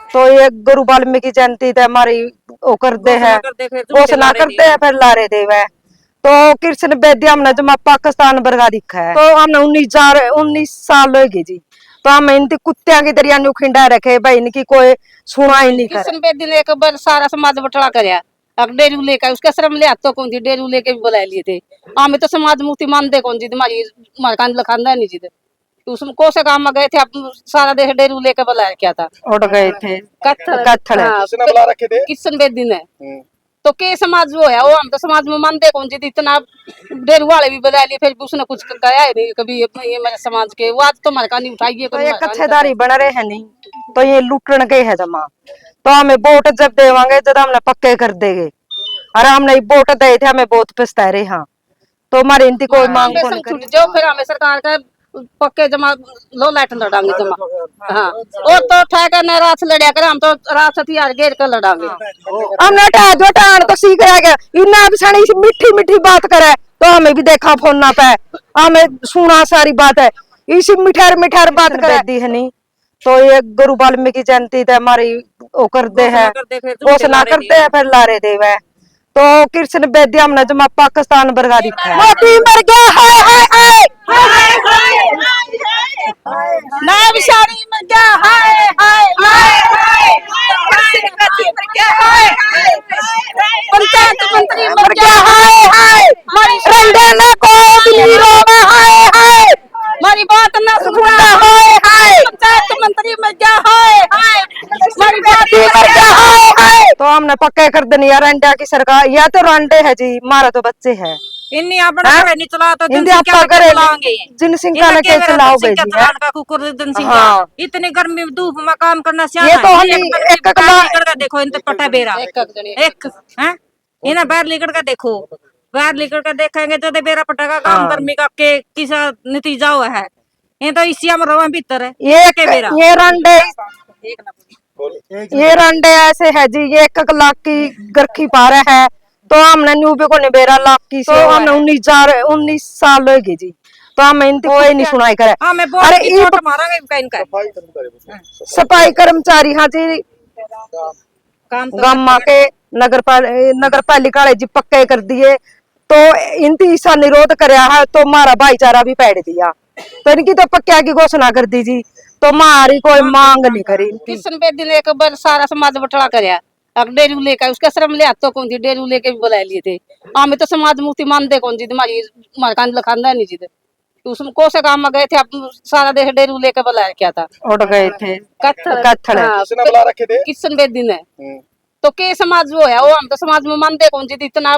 तो ये गुरु वाल्मीकि जयंती ते हमारी वो करते हैं, घोषणा करते हैं, फिर लारे देवे। तो कृष्ण बेदी हमने जब पाकिस्तान बरगा दिखा है, तो हमने 19 साल हो गए जी। तो हम इनकी कुत्तियां की तरह न्यू खिंडा रखे भाई, इनकी कोई सुना ही नहीं करे। कृष्ण बेदी ने एक बार सारा समाज बटड़ा करया, अब डेरू लेकर उसके शर्म ले तो कौन थी, डेरू लेके भी बुला लिए थे। हमें तो समाज मुक्ति मानते कौन जी, तुम्हारी हमारे कान लखांदा नहीं जी। उसको से काम में गए थे, अब सारा देश डेरू लेकर बुलाया क्या था, उड़ गए थे कत्थड़। किसने बुला रखे थे? कृष्ण बेदी ने। तो के समाज वो है, वो हम तो समाज में मानते कौन जी, इतना डेरू वाले भी बुला लिए, फिर भी उसने कुछ कहा है नहीं कभी ये मेरे समाज के। वो आज तो हमारे कान उठाइए, तो ये कच्छेदारी बना रहे हैं नहीं, तो ये लुटन के है जमा। तो हमें वोट जब देवांगे जब हमने पक्के कर देंगे, और हमने वोट दे थे, हमें बहुत पछता रहे। हाँ, तो हमारी इनकी कोई मांग को नहीं छूट जाओ, फिर हमें सरकार का पक्के जमा लो लाइट लड़ांगे जमा। हाँ, और तो ठेका ने रात लड़िया करे, हम तो रात हथियार घेर कर लड़ांगे। हमने टाण तो सीख रहा गया, इन्ना भी मीठी मीठी बात करे, तो हमें भी देखा फोन ना पे, हमें सुना सारी बात है, इसी मिठार मिठार बात कर दी है नहीं। तो ये गुरु वाल्मीकि जयंती ते हमारी वो करते हैं, घोषणा करते हैं, फिर लारे देवे। तो कृष्ण बेदी हमने जब पाकिस्तान बरगा दिखा है, मोदी मर गया हाय ना विशाली मर गया हाय पंचायत मंत्री मर गया हाय रंडे ना को बिल्ली रोवा हाय हमारी बात ना सुना हाय पंचायत मंत्री मर गया हाय हमारी बात मर गया हाय। तो हमने पक्के कर देनी यार, रंडा की सरकार या तो रंडे है जी, मारा तो बच्चे है इन्नी अपना घर नहीं चला तो जिन सिंह का ने कैसे लाओगे जी है? हाँ, इतनी गर्मी में धूप में काम करना ये तो हम एक कर देखो, इन पटा बेरा एक हैं, इन्हें बाहर लेकर के देखो, बाहर लेकर के देखेंगे तो बेरा पटा का काम गर्मी का के किसा नतीजा हुआ है। ये तो इसी में रवा भीतर है ये रंडे ऐसे है जी, ये 1 लाख की गरखी पा रहे है, तो हमने न्यूबे को निबेरा लाख की, तो हमने 19 साल हो गए जी। तो हम इनकी कोई नहीं सुनाई करे। अरे सफाई कर्मचारी हाँ जी, गामा के नगर पालिका जी पक्के कर दिए, तो इनकी ईसा निरोध कराया है, तो हमारा भाईचारा भी पैड़ दिया, तो इनकी तो पक्का की घोषणा कर दी जी, तो हमारी कोई मांग नहीं करी। कृष्ण बेदी ने एक बार सारा समाज बटड़ा करया, अब डेरू लेकर उसके शर्म ले तो कौन थी, डेरू लेके भी बुला लिए थे। हमें तो समाज मुक्ति मानते कौन जी, तुम्हारी हमारे कान लखांदा नहीं जी। उसको से काम में गए थे, अब सारा देश डेरू लेकर बुलाया क्या था, उड़ गए थे कत्थड़। किसने बुला रखे थे? कृष्ण बेदी ने। तो के समाज वो है, वो हम तो समाज में मानते कौन जी, इतना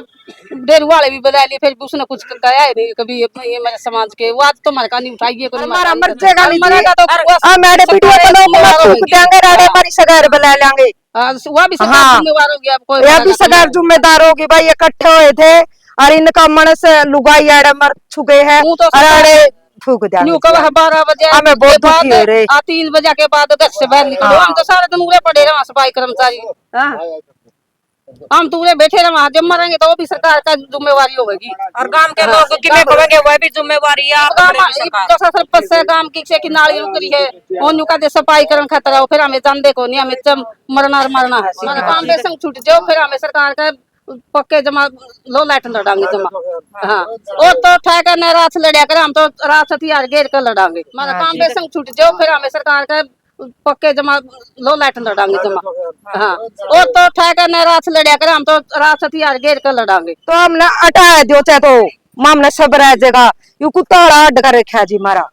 डेरू वाले भी बुला लिए, फिर भी उसने कुछ कहा है नहीं कभी ये मेरे समाज के। वो आज तो हमारे कान उठाइए, हमारा मर्जेगा मरेगा तो मेरे वीडियो को लोग फूक देंगे, राडे हमारी सगार बुला लेंगे, वह भी सरकार जिम्मेदार होगी, अब कोई यह भी सरकार जिम्मेदार होगी भाई। इकट्ठे हुए थे और इनका मन से लुगाई आड़े मर चुके हैं, अरे फूक दिया 12 बजे हमें बहुत दुखी हो रहे। 3 बजे के बाद घर से बाहर निकलो, हम तो सारा दिन उड़े पड़े रहे सफाई कर्मचारी। हम तो उड़े बैठे रहे, जब मरेंगे तो वो भी सरकार का जिम्मेवारी होगी, और गांव के लोग की कहेंगे वह भी जिम्मेवारी है। सरपंच से गांव की से नाली रुकरी है, उन्होंने का दे सफाई करन खतरा हो, फिर हमें जान देखो नहीं, हमें मरना है। काम बेसंग छूट जाओ, फिर हमें सरकार का पक्के जमा लो लाइट लड़ांगे जमा। हाँ, और तो ठेका ने रात लड़िया करे, हम तो रात हथियार घेर कर लड़ांगे। हमारा काम बेसंग छूट जाओ, फिर हमें सरकार का पक्के जमा लो लाइट लड़ांगे जमा। हाँ, और तो ठेका ने रात लड़िया करे, हम तो रात हथियार घेर कर लड़ांगे। तो हमने हटाया दो चाहे तो मामला सब रह जाएगा, यू कुत्ता अड्ड कर रखा जी मारा।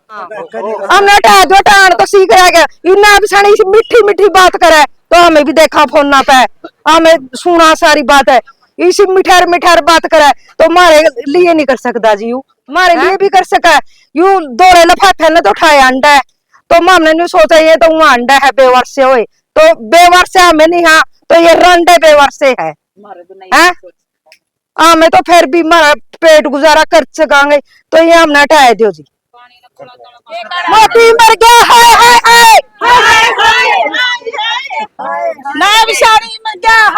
हमने हटाया दो टाण तो सीख रहा गया, इन्ना भी मीठी मीठी बात करे, तो हमें भी देखा फोन ना पे, हमें सुना सारी बात है, इसी मिठार बात करे, तो हमारे लिए नहीं कर सकता जी, यू हमारे लिए भी कर सका। यू दौड़े लफाफे ने तो उठाया अंडा है, तो हमने नहीं सोचा ये तो वहां अंडा है बेवर्ष से हुए, तो बेवर्ष से हमें नहीं, हाँ तो ये रंडे बेवर्ष से है, हमें तो फिर भी हमारा पेट गुजारा कर सकांगे, तो ये हमने हटाया दो जी। मोदी मर गया हाय ना विशाली मर गया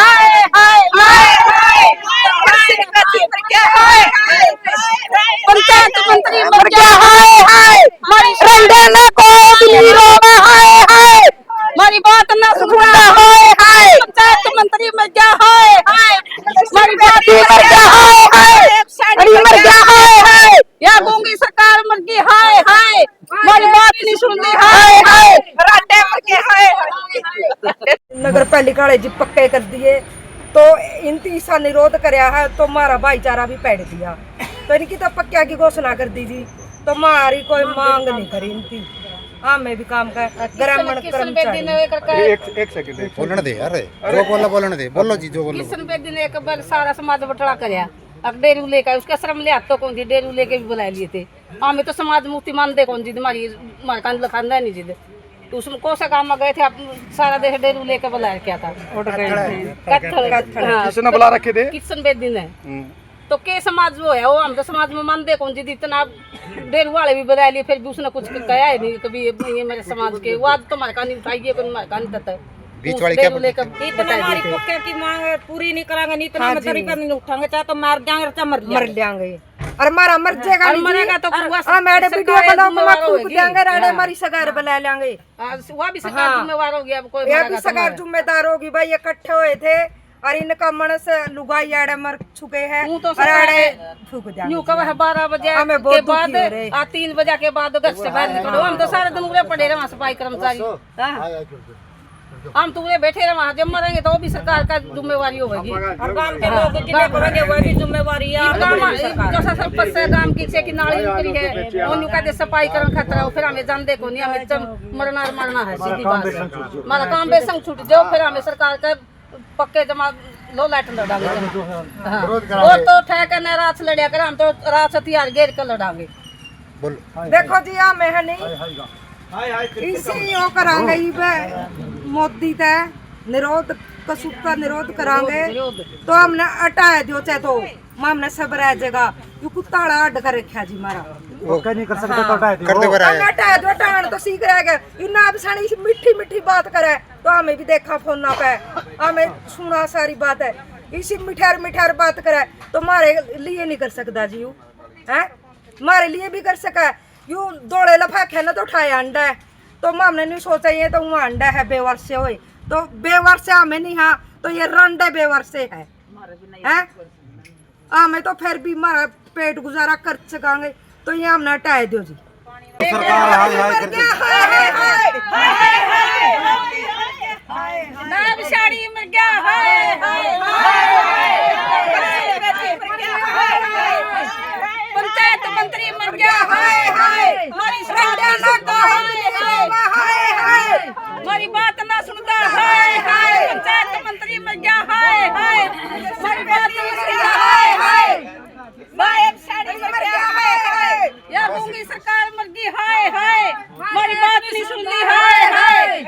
पंचायत मंत्री मर गया रंडे ना को बिल्ली रोवा हाय हमारी बात ना सुनता हाय हाय पंचायत मंत्री मर गया हाय हाय हमारी बात मर गया हाय हाय अरे मर गया हाय हाय या गूंगी सरकार मर गई हाय हाय हमारी बात नहीं सुनती हाय हाय राटे मर गए हाय नगर पालिका वाले जी पक्के कर दिए तो इनकी सा निरोध करया है तो हमारा भाईचारा भी पैड़ दिया तो इनकी तो पक्का की घोषणा कर दी थी तो हमारी कोई मांग नहीं करी इनकी हाँ मैं भी काम कर ग्रामीण कर्मचारी एक सेकंड बोलने दे यार जो बोला बोलने दे बोलो जी जो बोलो किशन बेदी ने एक बार सारा समाज बटड़ा करया अब डेरू लेकर उसका श्रम ले तो कौन जी डेरू लेके भी बुला लिए थे हमें तो समाज मुक्ति मानते कौन जी हमारी कान लखानदा नहीं जी तो उसमें कौन सा काम में गए थे आप सारा देश डेरू लेके बुलाया क्या था किसने बुला रखे थे? किशन बेदी ने तो के समाज वो है वो हम तो समाज में मानते कौन जी इतना डेरू वाले भी बुला लिए फिर भी उसने कुछ कहा है नहीं कभी ये मेरे समाज के वो आज तो हमारे कहानी उठाइए कोई हमारे कहानी तक बीच वाली क्या इतना हमारी पक्के की मांग पूरी नहीं करांगे नहीं इतना तरीका नहीं उठाएंगे चाहे तो मार जाएंगे चाहे मर जाएंगे और हमारा मर जाएगा मरेगा तो हां मैडम वीडियो बनाओ हम फूक देंगे राडे हमारी सगार बुला लेंगे वो भी सरकार जिम्मेवार होगी अब कोई ये भी सरकार जिम्मेदार होगी भाई इकट्ठे हुए थे और इनका मन से लुगाई आड़े मर चुके हैं और आड़े फूक देंगे यूं कब है 12 बजे के बाद 3 बजे के बाद घर से बाहर निकलो हम तो सारे दिन उरे पड़े रहे वहां सफाई कर्मचारी हम तो उरे बैठे रहे वहां जब मरेंगे तो वो भी सरकार का जिम्मेवारी होगी और गांव के लोग जिन्हें करेंगे वो भी जिम्मेवारी है जो सरपंच से गांव की से की नाली उतरी है उन का दे सफाई करन खतरा फिर हमें जान दे को नहीं हमें मरना है सीधी बात है हमारा काम बेसंग छूट जाओ फिर हमें सरकार का पक्के जमा लो लाइट लड़ांगे वो तो ठेके ने रात लड़िया कर हम तो रात हथियार घेर कर लड़ांगे देखो जी आ मैं नहीं इसी ओ करांगे मोदी ते निरोध कसूब का निरोध करांगे तो हमने हटाए दियो चाहे तो हमने सब रह जाएगा यू कुत्ताड़ा अड्ड कर रखा जी मारा ओके नहीं कर सकते तो हटा कर दो हम हटाए दो टाण तो सीख रहेगा यू ना अब सानी मीठी मीठी बात करे तो हमें भी देखा फोन ना पे हमें सुना सारी बात है इसी मिठार बात करे तो हमारे लिए नहीं कर सकता जी यू है हमारे लिए भी कर सका यू दौड़े लफाखे ना तो उठाए अंडा है तो हमने नहीं सोचा ये तो वहाँ अंडा है बेवर्ष से होए तो बेवर्ष से हमें नहीं हाँ तो ये रंडे बेवर्ष से है हमें तो फिर भी हमारा पेट गुजारा कर सकांगे तो ये हमने हटाए दो जी पंचायत मंत्री मर गया हमारी बात ना सुनता हाय हाय पंचायत मंत्री मर गया हाय हाय हमारी बात ना सुनता हाय हाय मर गया हाय हाय या गूंगी सरकार मर गई हाय हाय हमारी बात नहीं सुनती हाय हाय